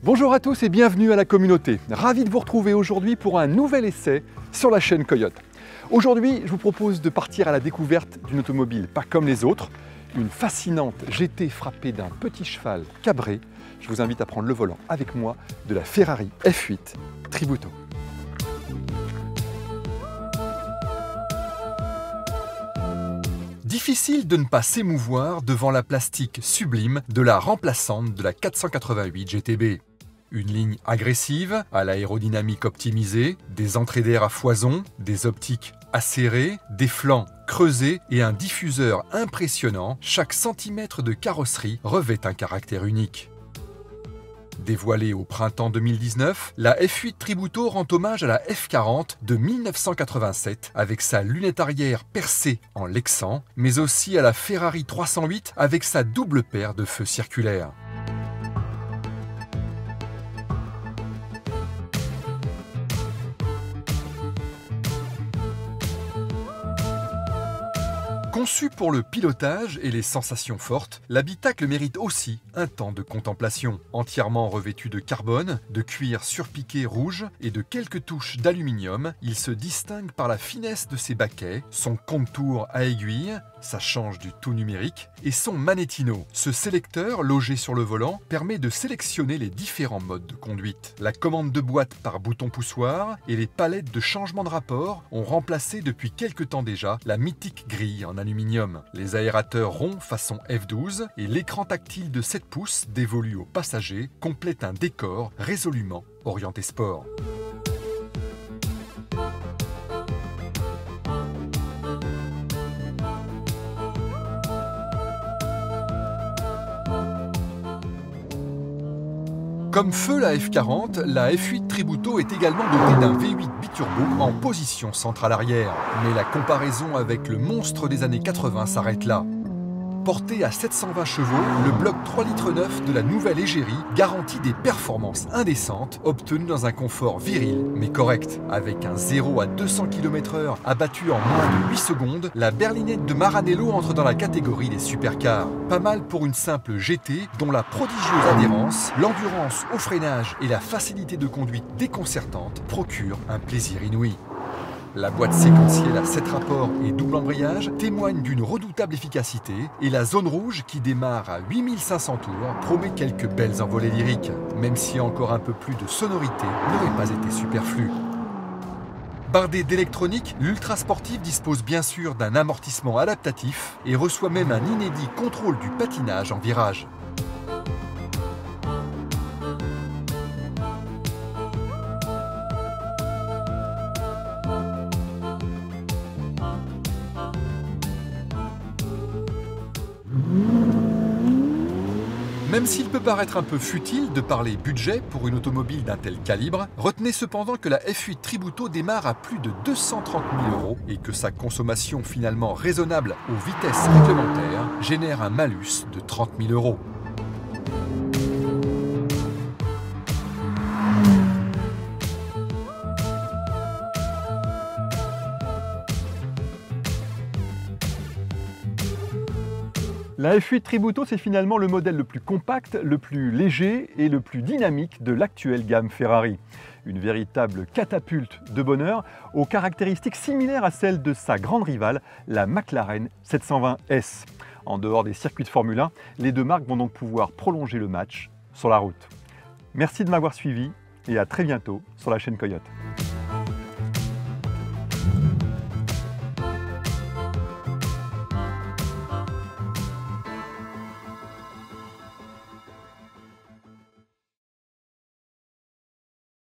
Bonjour à tous et bienvenue à la communauté. Ravi de vous retrouver aujourd'hui pour un nouvel essai sur la chaîne Coyote. Aujourd'hui, je vous propose de partir à la découverte d'une automobile pas comme les autres, une fascinante GT frappée d'un petit cheval cabré. Je vous invite à prendre le volant avec moi de la Ferrari F8 Tributo. Difficile de ne pas s'émouvoir devant la plastique sublime de la remplaçante de la 488 GTB. Une ligne agressive, à l'aérodynamique optimisée, des entrées d'air à foison, des optiques acérées, des flancs creusés et un diffuseur impressionnant, chaque centimètre de carrosserie revêt un caractère unique. Dévoilée au printemps 2019, la F8 Tributo rend hommage à la F40 de 1987 avec sa lunette arrière percée en lexan, mais aussi à la Ferrari 308 avec sa double paire de feux circulaires. Conçu pour le pilotage et les sensations fortes, l'habitacle mérite aussi un temps de contemplation. Entièrement revêtu de carbone, de cuir surpiqué rouge et de quelques touches d'aluminium, il se distingue par la finesse de ses baquets, son contour à aiguille, sa change du tout numérique et son magnétino. Ce sélecteur logé sur le volant permet de sélectionner les différents modes de conduite. La commande de boîte par bouton poussoir et les palettes de changement de rapport ont remplacé depuis quelque temps déjà la mythique grille en aluminium. Les aérateurs ronds façon F12 et l'écran tactile de 7 pouces dévolu aux passagers complètent un décor résolument orienté sport. Comme feu la F40, la F8 Tributo est également dotée d'un V8 biturbo en position centrale arrière. Mais la comparaison avec le monstre des années 80 s'arrête là. Porté à 720 chevaux, le bloc 3,9 litres de la nouvelle égérie garantit des performances indécentes obtenues dans un confort viril mais correct. Avec un 0 à 200 km/h abattu en moins de 8 secondes, la berlinette de Maranello entre dans la catégorie des supercars. Pas mal pour une simple GT dont la prodigieuse adhérence, l'endurance au freinage et la facilité de conduite déconcertante procurent un plaisir inouï. La boîte séquentielle à 7 rapports et double embrayage témoigne d'une redoutable efficacité et la zone rouge qui démarre à 8500 tours promet quelques belles envolées lyriques, même si encore un peu plus de sonorité n'aurait pas été superflu. Bardé d'électronique, l'ultra sportif dispose bien sûr d'un amortissement adaptatif et reçoit même un inédit contrôle du patinage en virage. Même s'il peut paraître un peu futile de parler budget pour une automobile d'un tel calibre, retenez cependant que la F8 Tributo démarre à plus de 230 000 € et que sa consommation finalement raisonnable aux vitesses réglementaires génère un malus de 30 000 €. La F8 Tributo, c'est finalement le modèle le plus compact, le plus léger et le plus dynamique de l'actuelle gamme Ferrari. Une véritable catapulte de bonheur aux caractéristiques similaires à celles de sa grande rivale, la McLaren 720S. En dehors des circuits de Formule 1, les deux marques vont donc pouvoir prolonger le match sur la route. Merci de m'avoir suivi et à très bientôt sur la chaîne Coyote.